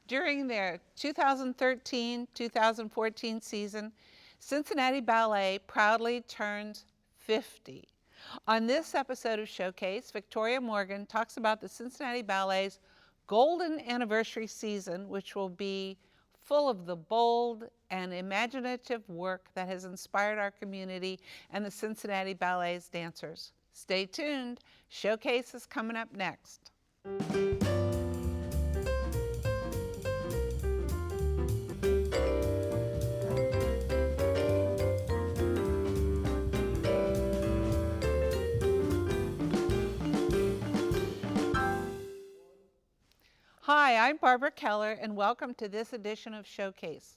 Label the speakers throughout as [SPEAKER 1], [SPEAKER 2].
[SPEAKER 1] During their 2013-2014 season, Cincinnati Ballet proudly turns 50. On this episode of Showcase, Victoria Morgan talks about the Cincinnati Ballet's golden anniversary season, which will be full of the bold and imaginative work that has inspired our community and the Cincinnati Ballet's dancers. Stay tuned. Showcase is coming up next. Hi, I'm Barbara Keller, and welcome to this edition of Showcase.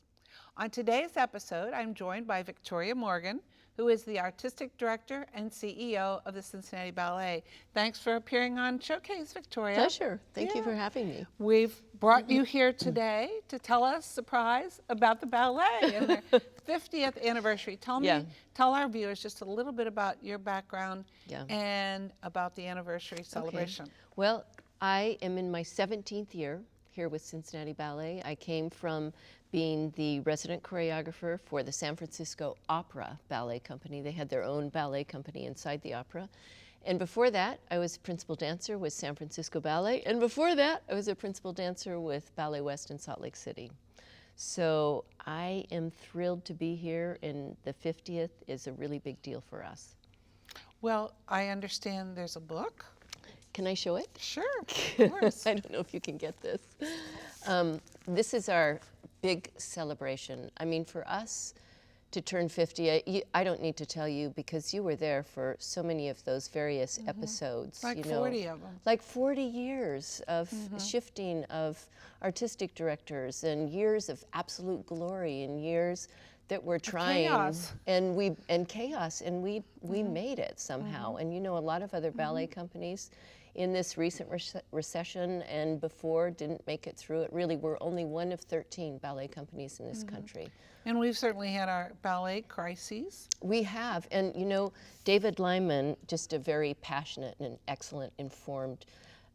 [SPEAKER 1] On today's episode, I'm joined by Victoria Morgan, who is the Artistic Director and CEO of the Cincinnati Ballet. Thanks for appearing on Showcase, Victoria.
[SPEAKER 2] Pleasure. Thank you for having me.
[SPEAKER 1] We've brought you here today to tell us, surprise, about the ballet and their 50th anniversary. Tell our viewers just a little bit about your background and about the anniversary celebration.
[SPEAKER 2] Well, I am in my 17th year here with Cincinnati Ballet. I came from being the resident choreographer for the San Francisco Opera Ballet Company. They had their own ballet company inside the opera. And before that, I was a principal dancer with San Francisco Ballet. And before that, I was a principal dancer with Ballet West in Salt Lake City. So I am thrilled to be here, and the 50th is a really big deal for us.
[SPEAKER 1] Well, I understand there's a book.
[SPEAKER 2] Can I show it?
[SPEAKER 1] Sure, of course.
[SPEAKER 2] I don't know if you can get this. This is our big celebration. I mean, for us to turn 50, I don't need to tell you because you were there for so many of those various episodes.
[SPEAKER 1] Like 40 of them.
[SPEAKER 2] Like 40 years of shifting of artistic directors and years of absolute glory and years that we're trying
[SPEAKER 1] chaos.
[SPEAKER 2] and we made it somehow. And you know, a lot of other ballet companies in this recent recession and before didn't make it through it. Really, we're only one of 13 ballet companies in this country.
[SPEAKER 1] And we've certainly had our ballet crises.
[SPEAKER 2] We have, and you know, David Lyman, just a very passionate and excellent, informed,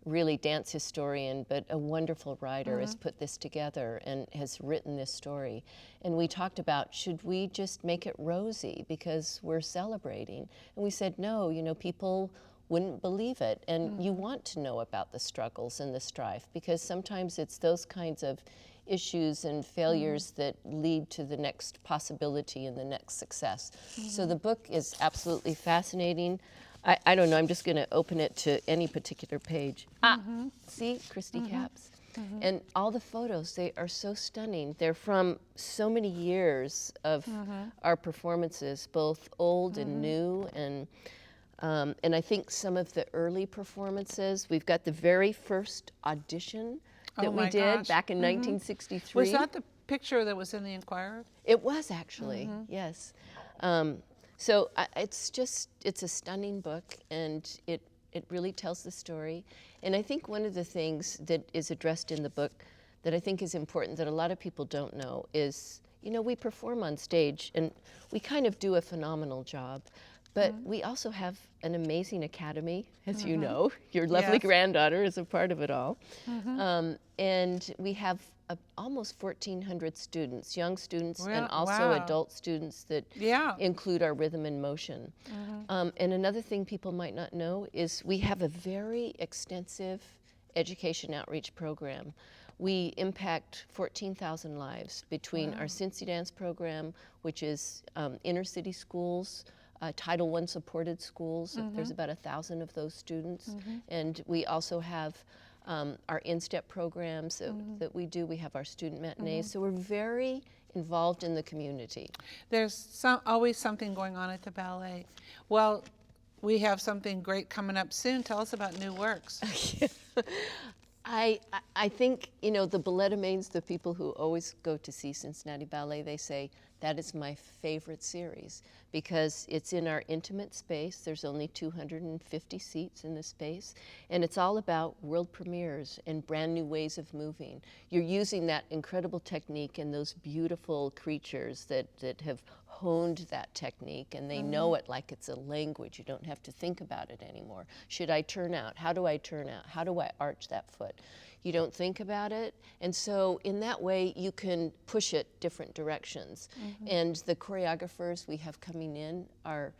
[SPEAKER 2] really dance historian, but a wonderful writer, has put this together and has written this story. And we talked about, should we just make it rosy because we're celebrating? And we said, no, you know, people wouldn't believe it. And you want to know about the struggles and the strife because sometimes it's those kinds of issues and failures that lead to the next possibility and the next success. So the book is absolutely fascinating. I don't know, I'm just gonna open it to any particular page. See, Christy Capps. And all the photos, they are so stunning. They're from so many years of our performances, both old and new, and I think some of the early performances, we've got the very first audition that we did back in 1963.
[SPEAKER 1] Was that the picture that was in the Inquirer?
[SPEAKER 2] It was actually, yes. So it's a stunning book, and it really tells the story. And I think one of the things that is addressed in the book that I think is important that a lot of people don't know is, you know, we perform on stage and we kind of do a phenomenal job. But we also have an amazing academy, as you know. Your lovely granddaughter is a part of it all. And we have almost 1,400 students, young students, and also adult students that include our rhythm and motion. And another thing people might not know is we have a very extensive education outreach program. We impact 14,000 lives between our Cincy Dance program, which is inner city schools, Title I supported schools. There's about 1,000 of those students. And we also have our in-step programs that we do. We have our student matinees. So we're very involved in the community.
[SPEAKER 1] There's always something going on at the ballet. Well, we have something great coming up soon. Tell us about new works.
[SPEAKER 2] I think, you know, the balletomanes, the people who always go to see Cincinnati Ballet, they say, that is my favorite series because it's in our intimate space. There's only 250 seats in the space, and it's all about world premieres and brand new ways of moving. You're using that incredible technique and those beautiful creatures that have honed that technique, and they know it like it's a language. You don't have to think about it anymore. Should I turn out? How do I turn out? How do I arch that foot? You don't think about it, and so in that way you can push it different directions. And the choreographers we have coming in are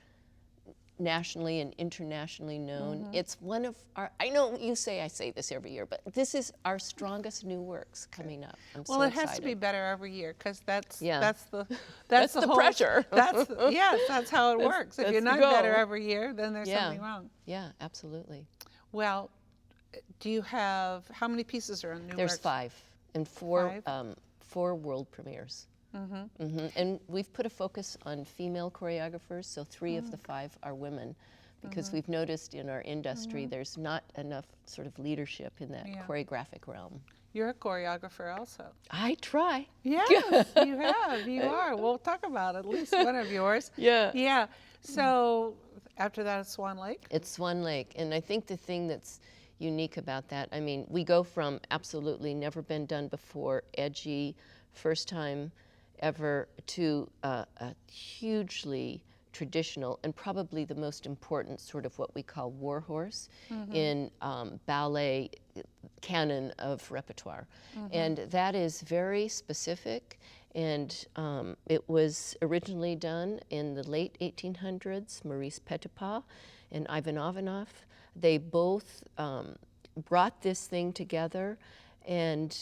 [SPEAKER 2] nationally and internationally known. It's one of our, I know you say I say this every year, but this is our strongest new works coming up. I'm
[SPEAKER 1] Well,
[SPEAKER 2] so
[SPEAKER 1] it
[SPEAKER 2] excited.
[SPEAKER 1] has to be better every year, because that's the
[SPEAKER 2] That's the
[SPEAKER 1] whole
[SPEAKER 2] pressure.
[SPEAKER 1] Yes, that's how it works. If you're
[SPEAKER 2] that's the
[SPEAKER 1] not better
[SPEAKER 2] goal.
[SPEAKER 1] every year, then there's something wrong.
[SPEAKER 2] Yeah, absolutely.
[SPEAKER 1] Well, do you have, how many pieces are on new
[SPEAKER 2] There's
[SPEAKER 1] works?
[SPEAKER 2] 5 and 4
[SPEAKER 1] 5?
[SPEAKER 2] 4 world premieres. And we've put a focus on female choreographers, so 3 of the 5 are women, because we've noticed in our industry there's not enough sort of leadership in that choreographic realm.
[SPEAKER 1] You're a choreographer also.
[SPEAKER 2] I try.
[SPEAKER 1] Yes, you have. You are. We'll talk about at least one of yours.
[SPEAKER 2] Yeah.
[SPEAKER 1] Yeah. So after that, it's Swan Lake?
[SPEAKER 2] It's Swan Lake, and I think the thing that's unique about that, I mean, we go from absolutely never been done before, edgy, first time ever, to a hugely traditional and probably the most important sort of what we call Warhorse in ballet canon of repertoire. And that is very specific, and it was originally done in the late 1800s. Maurice Petipa and Ivan Ivanov, they both brought this thing together, and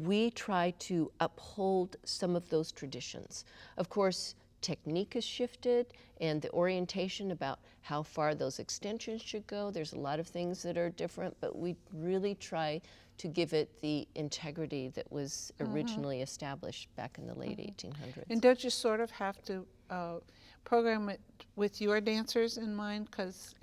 [SPEAKER 2] we try to uphold some of those traditions. Of course, technique has shifted, and the orientation about how far those extensions should go. There's a lot of things that are different, but we really try to give it the integrity that was originally established back in the late 1800s.
[SPEAKER 1] And don't you sort of have to program it with your dancers in mind? Because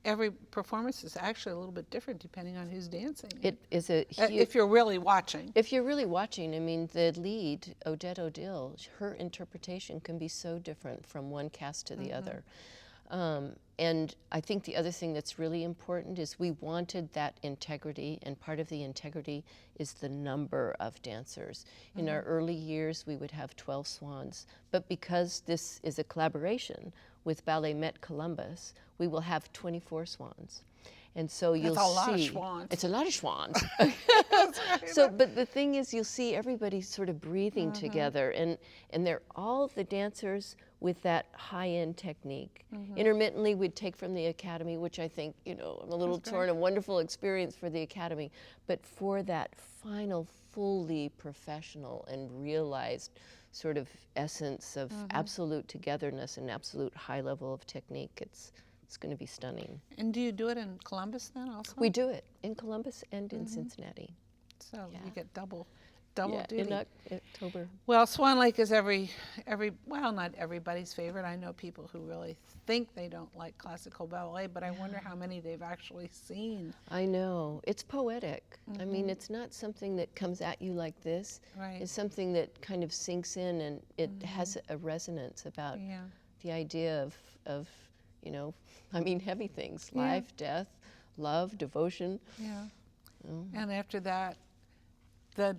[SPEAKER 1] every performance is actually a little bit different depending on who's dancing.
[SPEAKER 2] It is a huge,
[SPEAKER 1] if you're really watching.
[SPEAKER 2] If you're really watching, I mean, the lead, Odette Odile, her interpretation can be so different from one cast to the other. And I think the other thing that's really important is we wanted that integrity, and part of the integrity is the number of dancers. In our early years, we would have 12 swans, but because this is a collaboration with Ballet Met Columbus, we will have 24 swans. And so you'll see.
[SPEAKER 1] That's a lot of swans.
[SPEAKER 2] It's a lot of swans. So, but the thing is, you'll see everybody sort of breathing together, and they're all the dancers with that high-end technique. Intermittently, we'd take from the Academy, which I think, you know, I'm a little torn, a wonderful experience for the Academy, but for that final, fully professional and realized sort of essence of absolute togetherness and absolute high level of technique, it's going to be stunning.
[SPEAKER 1] And do you do it in Columbus then also?
[SPEAKER 2] We do it in Columbus and in Cincinnati.
[SPEAKER 1] So you get double
[SPEAKER 2] Yeah,
[SPEAKER 1] duty.
[SPEAKER 2] in October.
[SPEAKER 1] Well, Swan Lake is well, not everybody's favorite. I know people who really think they don't like classical ballet, but I wonder how many they've actually seen.
[SPEAKER 2] I know. It's poetic. I mean, it's not something that comes at you like this.
[SPEAKER 1] Right.
[SPEAKER 2] It's something that kind of sinks in, and it has a resonance about the idea of, you know, I mean, heavy things, life, death, love, devotion.
[SPEAKER 1] Yeah. And after that, the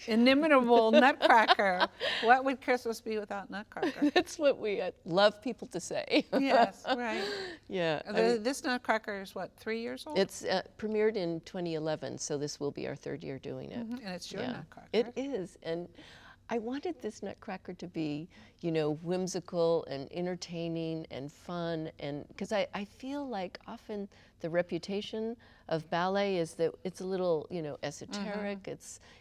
[SPEAKER 1] inimitable Nutcracker. What would Christmas be without Nutcracker?
[SPEAKER 2] That's what we love people to say.
[SPEAKER 1] Yes, right.
[SPEAKER 2] Yeah.
[SPEAKER 1] This Nutcracker is what, 3 years old?
[SPEAKER 2] It's premiered in 2011, so this will be our 3rd year doing it.
[SPEAKER 1] And it's your Nutcracker.
[SPEAKER 2] It is, and I wanted this Nutcracker to be, you know, whimsical and entertaining and fun, and because I feel like often the reputation of ballet is that it's a little, you know, esoteric.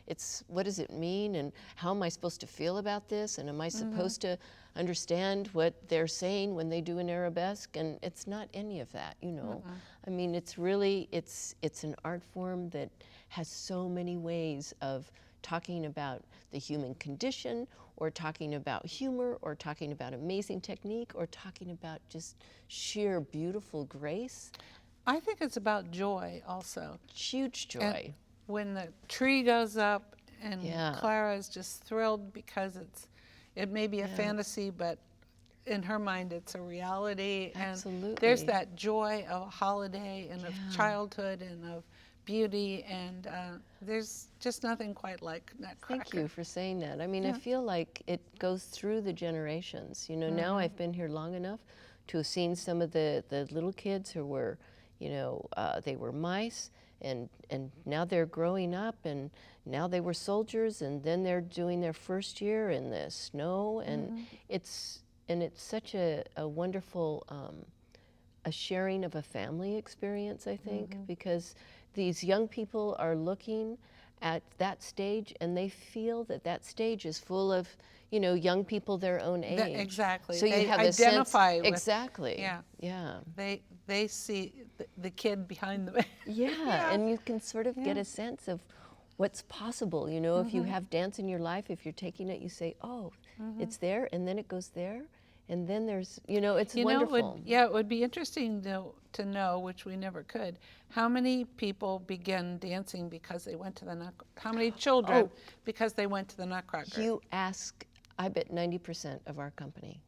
[SPEAKER 2] It's what does it mean, and how am I supposed to feel about this, and am I supposed to understand what they're saying when they do an arabesque? And it's not any of that, you know. I mean, it's really it's an art form that has so many ways of talking about the human condition, or talking about humor, or talking about amazing technique, or talking about just sheer beautiful grace.
[SPEAKER 1] I think it's about joy also.
[SPEAKER 2] Huge joy.
[SPEAKER 1] And when the tree goes up and
[SPEAKER 2] Yeah.
[SPEAKER 1] Clara is just thrilled because it may be a fantasy, but in her mind, it's a reality.
[SPEAKER 2] Absolutely.
[SPEAKER 1] And there's that joy of a holiday and of
[SPEAKER 2] Yeah.
[SPEAKER 1] childhood and of beauty, and there's just nothing quite like Nutcracker.
[SPEAKER 2] Thank you for saying that. I mean,
[SPEAKER 1] Yeah.
[SPEAKER 2] I feel like it goes through the generations. You know, now I've been here long enough to have seen some of the little kids who were, you know, they were mice, and now they're growing up, and now they were soldiers, and then they're doing their first year in the snow, and it's such a wonderful a sharing of a family experience, I think, because these young people are looking at that stage and they feel that that stage is full of, you know, young people their own age.
[SPEAKER 1] Exactly.
[SPEAKER 2] So
[SPEAKER 1] They
[SPEAKER 2] you have
[SPEAKER 1] identify
[SPEAKER 2] a sense,
[SPEAKER 1] with,
[SPEAKER 2] exactly.
[SPEAKER 1] yeah.
[SPEAKER 2] Yeah.
[SPEAKER 1] They see the kid behind them.
[SPEAKER 2] Yeah, and you can sort of get a sense of what's possible. You know, if you have dance in your life, if you're taking it, you say, oh, it's there, and then it goes there, and then there's, you know, it's wonderful.
[SPEAKER 1] It would be interesting to know, which we never could, how many people begin dancing because they went to the Nutcracker? How many children because they went to the Nutcracker?
[SPEAKER 2] You ask, I bet 90% of our company.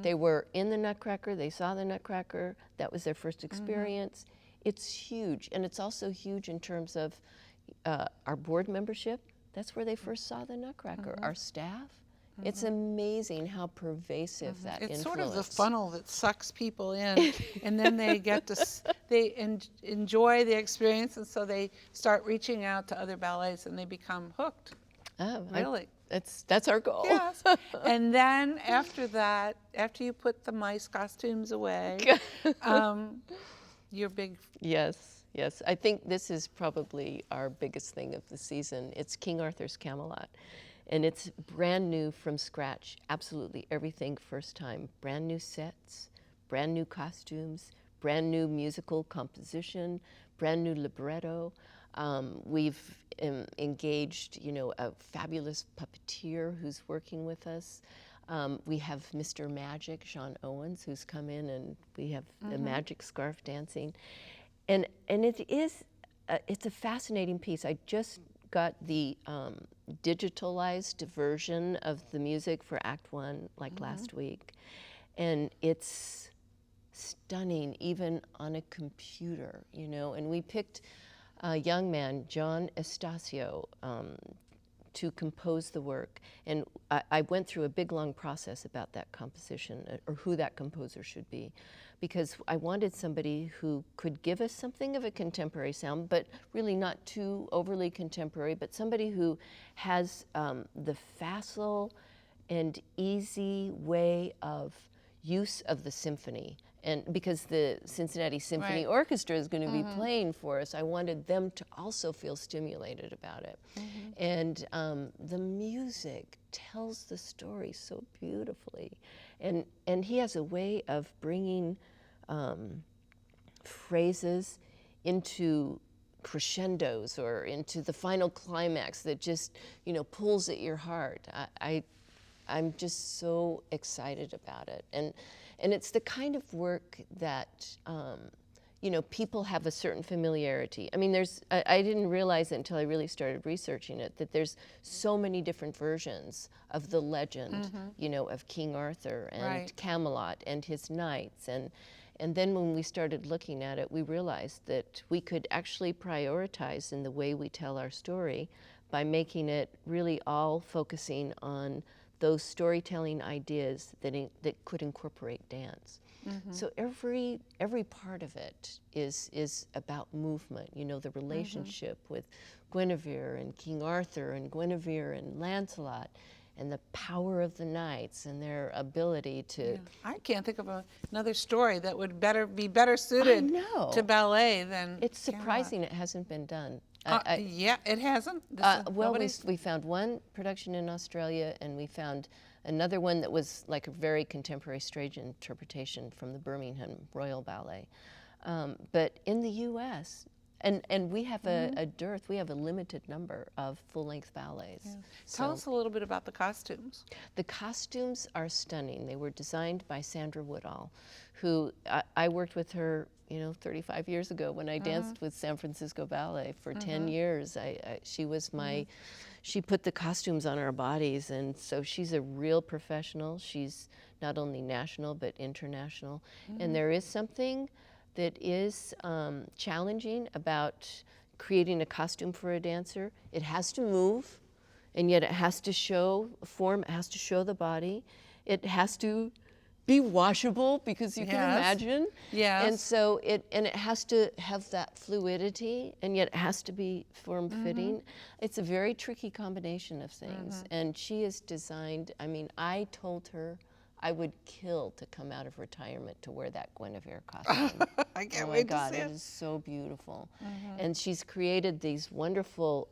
[SPEAKER 2] They were in the Nutcracker, they saw the Nutcracker, that was their first experience. It's huge, and it's also huge in terms of our board membership. That's where they first saw the Nutcracker. Our staff. It's amazing how pervasive that
[SPEAKER 1] It's
[SPEAKER 2] influence.
[SPEAKER 1] sort of the funnel that sucks people in, and then they get to enjoy the experience, and so they start reaching out to other ballets, and they become hooked.
[SPEAKER 2] Oh,
[SPEAKER 1] Really?
[SPEAKER 2] That's our goal.
[SPEAKER 1] Yes. And then after that, after you put the mice costumes away, your big.
[SPEAKER 2] Yes, yes. I think this is probably our biggest thing of the season. It's King Arthur's Camelot. And it's brand new from scratch, absolutely everything first time. Brand new sets, brand new costumes, brand new musical composition, brand new libretto. We've engaged, you know, a fabulous puppeteer who's working with us. We have Mr. Magic, Sean Owens, who's come in, and we have the magic scarf dancing. And it is, it's a fascinating piece. I just got the digitalized version of the music for Act One like last week, and it's stunning even on a computer, you know. And we picked a young man, John Estacio, to compose the work, and I went through a big long process about that composition, or who that composer should be, because I wanted somebody who could give us something of a contemporary sound, but really not too overly contemporary, but somebody who has the facile and easy way of use of the symphony. And because the Cincinnati Symphony Orchestra is going to be playing for us, I wanted them to also feel stimulated about it. And the music tells the story so beautifully. And he has a way of bringing phrases into crescendos or into the final climax that just, you know, pulls at your heart. I'm just so excited about it. And it's the kind of work that, you know, people have a certain familiarity. I mean, I didn't realize it until I really started researching it, that there's so many different versions of the legend, you know, of King Arthur and Camelot and his knights. And then when we started looking at it, we realized that we could actually prioritize in the way we tell our story by making it really all focusing on those storytelling ideas that could incorporate dance. So every part of it is about movement. You know, the relationship with Guinevere and King Arthur and Guinevere and Lancelot, and the power of the knights and their ability to.
[SPEAKER 1] I can't think of another story that would be better suited to ballet than.
[SPEAKER 2] It's surprising it hasn't been done.
[SPEAKER 1] Yeah, it hasn't.
[SPEAKER 2] Well, we found one production in Australia, and we found another one that was like a very contemporary stage interpretation from the Birmingham Royal Ballet. But in the U.S., And we have a dearth, we have a limited number of full-length ballets.
[SPEAKER 1] Yeah.
[SPEAKER 2] So
[SPEAKER 1] Tell us a little bit about the costumes.
[SPEAKER 2] the costumes are stunning. They were designed by Sandra Woodall, who I worked with her, 35 years ago when I danced with San Francisco Ballet for 10 years. She was my, she put the costumes on our bodies, and so she's a real professional. She's not only national but international. And there is something that is challenging about creating a costume for a dancer. It has to move, and yet it has to show form, it has to show the body. It has to be washable, because you can imagine.
[SPEAKER 1] Yes.
[SPEAKER 2] And so it has to have that fluidity, and yet it has to be form-fitting. It's a very tricky combination of things. And she is designed, I mean, I told her I would kill to come out of retirement to wear that Guinevere costume.
[SPEAKER 1] I can't
[SPEAKER 2] Oh my
[SPEAKER 1] wait
[SPEAKER 2] God,
[SPEAKER 1] to see
[SPEAKER 2] it
[SPEAKER 1] it.
[SPEAKER 2] is so beautiful. And she's created these wonderful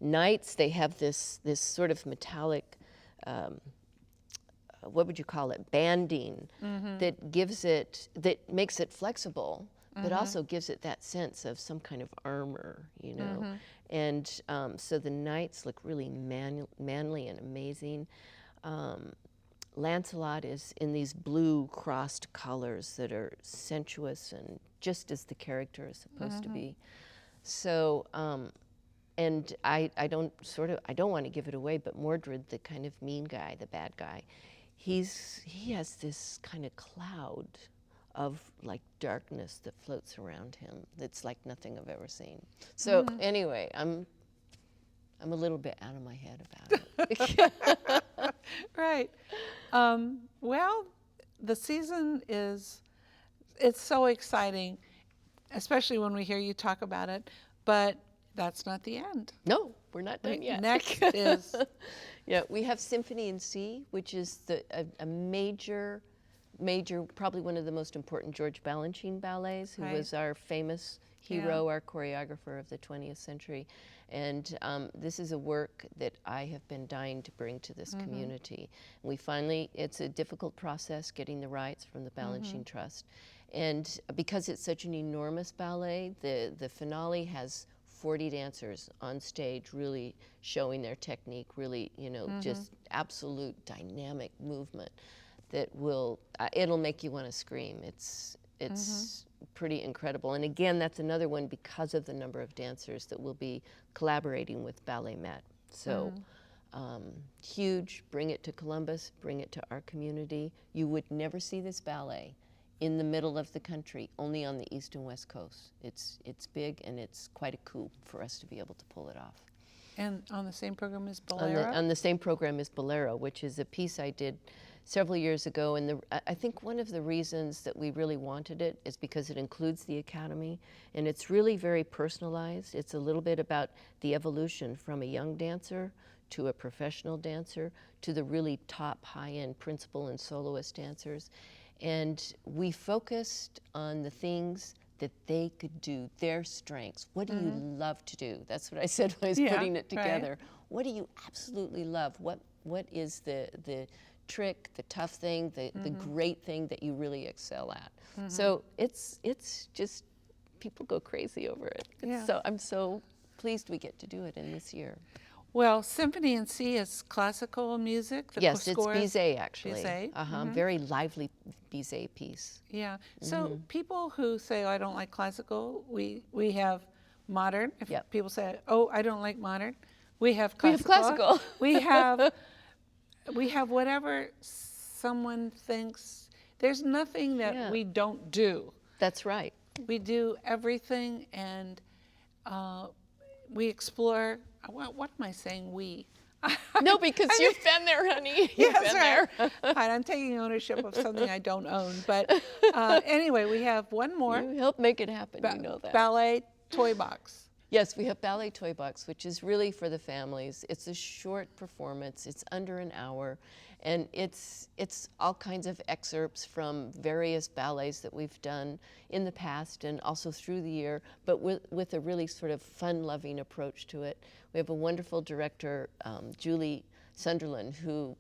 [SPEAKER 2] knights. They have this sort of metallic, what would you call it, banding that gives it, that makes it flexible, but also gives it that sense of some kind of armor, And so the knights look really manly and amazing. Lancelot is in these blue crossed colors that are sensuous and just as the character is supposed to be. So, and I don't want to give it away, but Mordred, the kind of mean guy, the bad guy, he has this kind of cloud of like darkness that floats around him that's like nothing I've ever seen. So anyway, I'm a little bit out of my head about it.
[SPEAKER 1] Right. Well, the season it's so exciting, especially when we hear you talk about it, but that's not the end.
[SPEAKER 2] No, we're not done yet.
[SPEAKER 1] Next is...
[SPEAKER 2] Yeah, we have Symphony in C, which is a major, probably one of the most important George Balanchine ballets, who was our famous hero, our choreographer of the 20th century. And this is a work that I have been dying to bring to this community. And we finally, it's a difficult process getting the rights from the Balanchine Trust. And because it's such an enormous ballet, the finale has 40 dancers on stage really showing their technique, really, just absolute dynamic movement that will, it'll make you want to scream. It's pretty incredible. And again, that's another one because of the number of dancers that will be collaborating with Ballet Met. So huge, bring it to Columbus, bring it to our community. You would never see this ballet in the middle of the country, only on the East and West Coast. It's big, and it's quite a coup for us to be able to pull it off.
[SPEAKER 1] And on the same program as Boléro?
[SPEAKER 2] On the same program as Boléro, which is a piece I did several years ago. And I think one of the reasons that we really wanted it is because it includes the Academy, and it's really very personalized. It's a little bit about the evolution from a young dancer to a professional dancer to the really top high-end principal and soloist dancers. And we focused on the things that they could do, their strengths. What do you love to do? That's what I said when I was putting it together. Right. What do you absolutely love? What is the trick, the tough thing, the great thing that you really excel at? So it's just, people go crazy over it. So I'm so pleased we get to do it in this year.
[SPEAKER 1] Well, Symphony in C is classical music.
[SPEAKER 2] Yes, it's Bizet, actually.
[SPEAKER 1] Bizet.
[SPEAKER 2] Very lively Bizet piece.
[SPEAKER 1] Yeah. So people who say, oh, I don't like classical, we have modern. If people say, oh, I don't like modern, we have classical. We have whatever someone thinks. There's nothing that we don't do.
[SPEAKER 2] That's right.
[SPEAKER 1] We do everything, and we explore. What am I saying, we?
[SPEAKER 2] No, because you've been there, honey. You've been
[SPEAKER 1] right.
[SPEAKER 2] there.
[SPEAKER 1] Right, I'm taking ownership of something I don't own. But anyway, we have one more.
[SPEAKER 2] You help make it happen, you know that.
[SPEAKER 1] Ballet Toybox.
[SPEAKER 2] Yes, we have Ballet Toybox, which is really for the families. It's a short performance. It's under an hour. And it's all kinds of excerpts from various ballets that we've done in the past and also through the year, but with a really sort of fun-loving approach to it. We have a wonderful director, Julie Sunderland, who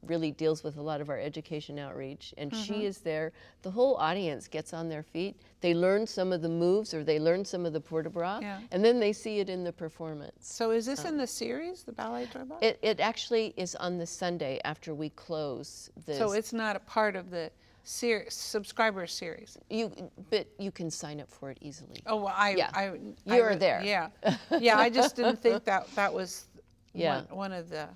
[SPEAKER 2] really deals with a lot of our education outreach, and she is there. The whole audience gets on their feet. They learn some of the moves, or they learn some of the port de bras, and then they see it in the performance.
[SPEAKER 1] So is this in the series, the Ballet Toybox?
[SPEAKER 2] It actually is on the Sunday after we close.
[SPEAKER 1] So it's not a part of the subscriber series?
[SPEAKER 2] But you can sign up for it easily.
[SPEAKER 1] Oh, well,
[SPEAKER 2] You're there.
[SPEAKER 1] Yeah, yeah. I just didn't think that was
[SPEAKER 2] Yeah.
[SPEAKER 1] one of the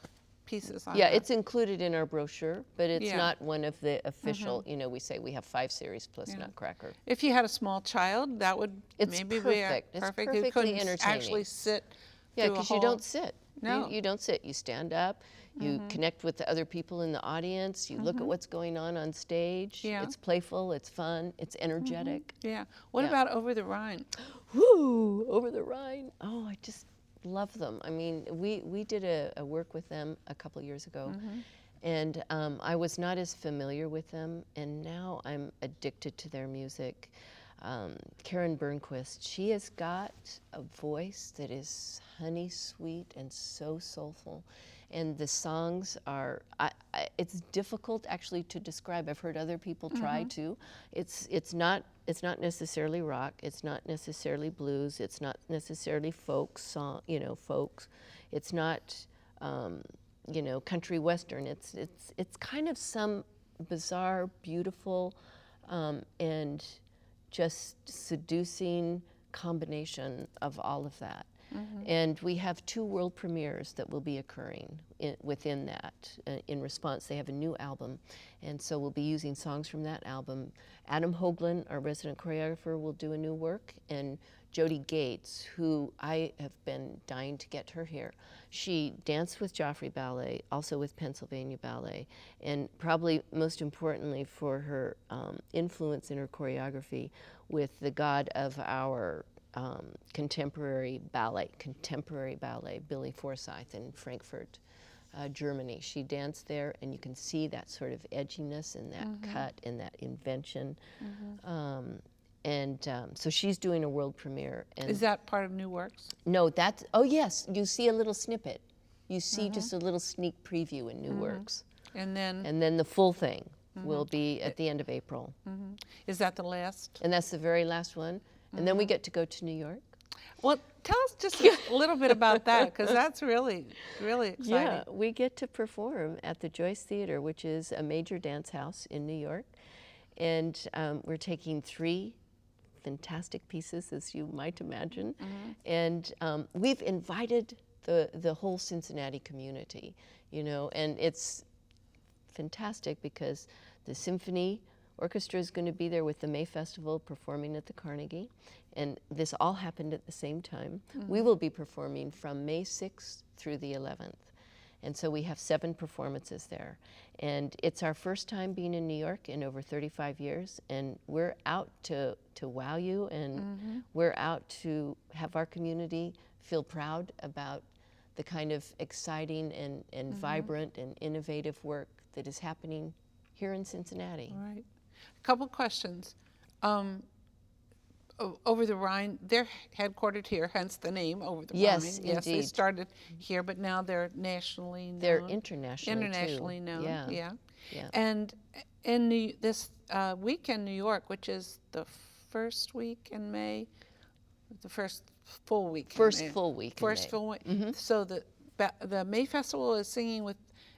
[SPEAKER 1] pieces on
[SPEAKER 2] Yeah,
[SPEAKER 1] that.
[SPEAKER 2] it's included in our brochure, but it's not one of the official, you know, we say we have 5 series plus Nutcracker.
[SPEAKER 1] If you had a small child, that would maybe
[SPEAKER 2] perfect.
[SPEAKER 1] be
[SPEAKER 2] It's
[SPEAKER 1] perfect.
[SPEAKER 2] perfectly
[SPEAKER 1] You couldn't
[SPEAKER 2] entertaining.
[SPEAKER 1] actually sit
[SPEAKER 2] Yeah,
[SPEAKER 1] through a
[SPEAKER 2] because you
[SPEAKER 1] whole-
[SPEAKER 2] don't sit.
[SPEAKER 1] No.
[SPEAKER 2] You don't sit. You stand up, you connect with the other people in the audience, you look at what's going on stage.
[SPEAKER 1] Yeah.
[SPEAKER 2] It's playful, it's fun, it's energetic.
[SPEAKER 1] Yeah. What
[SPEAKER 2] Yeah.
[SPEAKER 1] about Over-the-Rhine?
[SPEAKER 2] Woo! Over-the-Rhine. Oh, I just love them. I mean, we did a work with them a couple years ago, and I was not as familiar with them, and now I'm addicted to their music. Karen Burnquist, she has got a voice that is honey sweet and so soulful, and the songs are, it's difficult actually to describe. I've heard other people try to. It's not necessarily rock, it's not necessarily blues, it's not necessarily folk song, you know, folks. It's not you know, country western. It's kind of some bizarre, beautiful, and just seducing combination of all of that. And we have 2 world premieres that will be occurring within that. In response, they have a new album, and so we'll be using songs from that album. Adam Hoagland, our resident choreographer, will do a new work, and Jody Gates, who I have been dying to get her here. She danced with Joffrey Ballet, also with Pennsylvania Ballet, and probably most importantly for her influence in her choreography with the god of our contemporary ballet, Billy Forsyth in Frankfurt, Germany. She danced there, and you can see that sort of edginess and that cut and that invention. So she's doing a world premiere. And
[SPEAKER 1] Is that part of New Works?
[SPEAKER 2] no, that's, oh yes, you see a little snippet. You see just a little sneak preview in New Works.
[SPEAKER 1] And then,
[SPEAKER 2] And then the full thing will be at the end of April.
[SPEAKER 1] is that the last?
[SPEAKER 2] And that's the very last one. And then we get to go to New York.
[SPEAKER 1] Well, tell us just a little bit about that, because that's really, really exciting.
[SPEAKER 2] Yeah, we get to perform at the Joyce Theater, which is a major dance house in New York. And we're taking 3 fantastic pieces, as you might imagine. And we've invited the whole Cincinnati community, you know, and it's fantastic because the Symphony Orchestra is going to be there with the May Festival performing at the Carnegie, and this all happened at the same time. We will be performing from May 6th through the 11th, and so we have 7 performances there. And it's our first time being in New York in over 35 years, and we're out to wow you, and we're out to have our community feel proud about the kind of exciting and vibrant and innovative work that is happening here in Cincinnati.
[SPEAKER 1] Right. A couple questions. Over-the-Rhine, they're headquartered here, hence the name Over-the-Rhine.
[SPEAKER 2] Yes,
[SPEAKER 1] Yes, they
[SPEAKER 2] indeed.
[SPEAKER 1] started here, but now they're nationally known.
[SPEAKER 2] They're internationally too.
[SPEAKER 1] Internationally known,
[SPEAKER 2] Yeah. Yeah.
[SPEAKER 1] And in this week in New York, which is the first week in May, the first full week in
[SPEAKER 2] First
[SPEAKER 1] May.
[SPEAKER 2] full week in
[SPEAKER 1] First
[SPEAKER 2] May.
[SPEAKER 1] full week. So the May Festival is singing with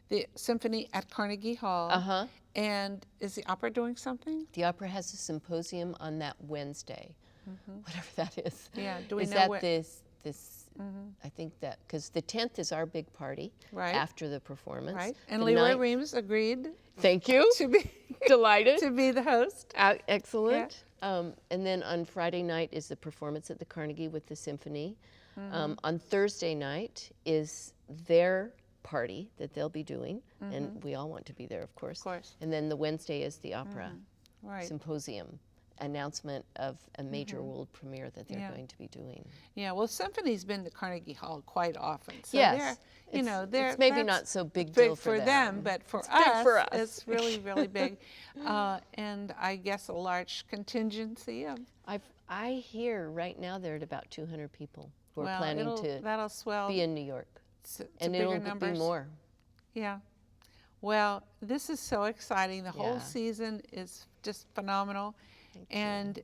[SPEAKER 1] the Symphony at Carnegie Hall. And is the opera doing something?
[SPEAKER 2] The opera has a symposium on that Wednesday, whatever that is.
[SPEAKER 1] Yeah, do we
[SPEAKER 2] is
[SPEAKER 1] know
[SPEAKER 2] that
[SPEAKER 1] what?
[SPEAKER 2] this I think that, because the 10th is our big party
[SPEAKER 1] Right.
[SPEAKER 2] after the performance.
[SPEAKER 1] Right. And
[SPEAKER 2] The
[SPEAKER 1] Leroy
[SPEAKER 2] 9th
[SPEAKER 1] Reams agreed
[SPEAKER 2] Thank you.
[SPEAKER 1] to be
[SPEAKER 2] Delighted.
[SPEAKER 1] to be the host.
[SPEAKER 2] Excellent. And then on Friday night is the performance at the Carnegie with the Symphony. On Thursday night is their party that they'll be doing, and we all want to be there, of course.
[SPEAKER 1] Of course.
[SPEAKER 2] And then the Wednesday is the opera
[SPEAKER 1] Right.
[SPEAKER 2] symposium, announcement of a major world premiere that they're going to be doing.
[SPEAKER 1] Yeah. Well, Symphony's been to Carnegie Hall quite often. So
[SPEAKER 2] Yes.
[SPEAKER 1] they're
[SPEAKER 2] It's maybe
[SPEAKER 1] that's
[SPEAKER 2] not so big
[SPEAKER 1] big
[SPEAKER 2] deal for
[SPEAKER 1] them, but for
[SPEAKER 2] It's big for us.
[SPEAKER 1] it's really, really big. And I guess a large contingency of.
[SPEAKER 2] I hear right now they're at about 200 people who are
[SPEAKER 1] Well,
[SPEAKER 2] planning to
[SPEAKER 1] that'll swell.
[SPEAKER 2] be in New York.
[SPEAKER 1] to
[SPEAKER 2] And
[SPEAKER 1] bigger
[SPEAKER 2] it'll
[SPEAKER 1] numbers.
[SPEAKER 2] be more.
[SPEAKER 1] Yeah. Well, this is so exciting. The whole
[SPEAKER 2] Yeah.
[SPEAKER 1] season is just phenomenal.
[SPEAKER 2] Thank
[SPEAKER 1] And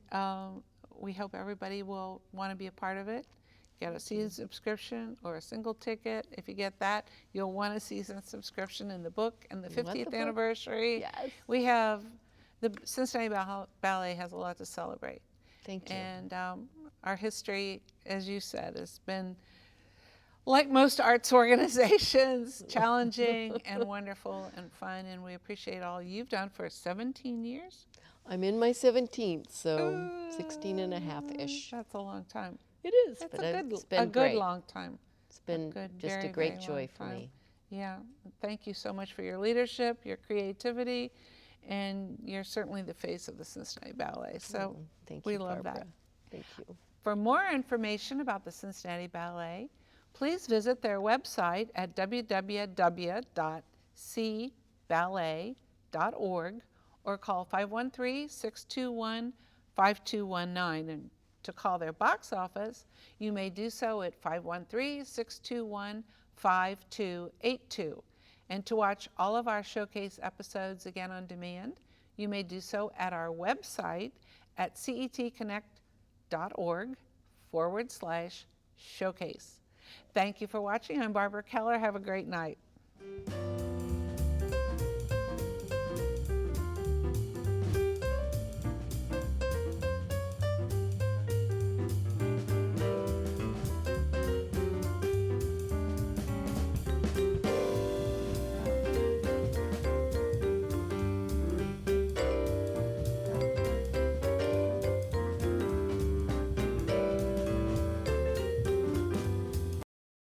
[SPEAKER 1] we hope everybody will want to be a part of it. Get a season subscription or a single ticket. If you get that, you'll want a season subscription in the book and the
[SPEAKER 2] You want the
[SPEAKER 1] 50th
[SPEAKER 2] book?
[SPEAKER 1] anniversary.
[SPEAKER 2] Yes.
[SPEAKER 1] We have, the Cincinnati Ballet has a lot to celebrate.
[SPEAKER 2] Thank you.
[SPEAKER 1] And our history, as you said, has been, like most arts organizations, challenging and wonderful and fun. And we appreciate all you've done for 17 years.
[SPEAKER 2] I'm in my 17th, so 16 and a half-ish.
[SPEAKER 1] That's a long time.
[SPEAKER 2] It is,
[SPEAKER 1] That's
[SPEAKER 2] but
[SPEAKER 1] a
[SPEAKER 2] it's been
[SPEAKER 1] good
[SPEAKER 2] great.
[SPEAKER 1] long time.
[SPEAKER 2] It's been
[SPEAKER 1] good,
[SPEAKER 2] just
[SPEAKER 1] very,
[SPEAKER 2] a great
[SPEAKER 1] very
[SPEAKER 2] joy
[SPEAKER 1] long
[SPEAKER 2] for
[SPEAKER 1] time.
[SPEAKER 2] me.
[SPEAKER 1] Yeah, thank you so much for your leadership, your creativity, and you're certainly the face of the Cincinnati Ballet. So
[SPEAKER 2] Thank
[SPEAKER 1] we
[SPEAKER 2] you,
[SPEAKER 1] love
[SPEAKER 2] Barbara.
[SPEAKER 1] that.
[SPEAKER 2] Thank you.
[SPEAKER 1] For more information about the Cincinnati Ballet, please visit their website at www.cballet.org or call 513-621-5219. And to call their box office, you may do so at 513-621-5282. And to watch all of our showcase episodes again on demand, you may do so at our website at cetconnect.org/showcase. Thank you for watching. I'm Barbara Keller. Have a great night.